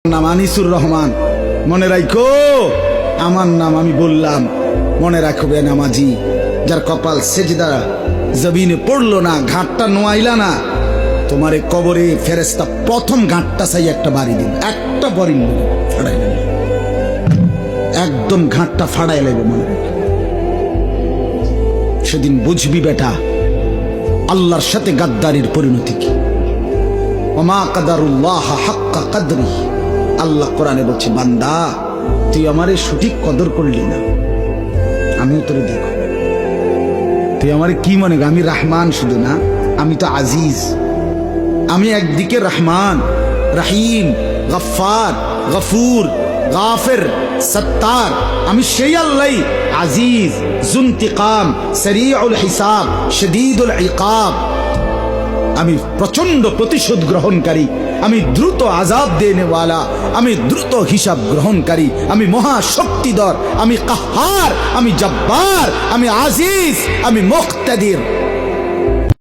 নাম আনিসুর রহমান। মনে রাখো আমার নাম আমি বললাম, মনে রাখবে নামাজি যার কপাল সেজদা জমিনে পড়লো না, ঘাটটা নোয়াইলা না, তোমার কবরে ফেরেশতা প্রথম ঘাটটা চাই একটা বাড়ি দিন, একটা বাড়ি ফাড়াই নেবে, একদম ঘাটটা ফাড়াই নেবে। মনে রাখবে সেদিন বুঝবি বেটা আল্লাহর সাথে গাদ্দারির পরিণতি কি। ওমা কাদারুল্লাহ হাক্কা কদরি। আল্লাহ কোরআনে বলছে, বান্দা তুই আমারে সঠিক কদর করলি না, আমিও তোরে দেখো। তুই আমারে কি মনে কর আমি রহমান শুধু না, আমি তো আজিজ। আমি একদিকে রহমান, রহিম, গফফার, গফুর, গাফির, সত্তার। আমি সেই আল্লাহ আজিজ, জুন্তিকাম, সরিউল হিসাব, শদীদুল ইকাব। আমি প্রচন্ড প্রতিশোধ গ্রহণকারী, আমি দ্রুত আযাব দেনেওয়ালা, আমি দ্রুত হিসাব গ্রহণকারী, আমি মহাশক্তিধর, আমি কাহ্হার, আমি জব্বার, আমি আজিজ, আমি মুক্তাদির।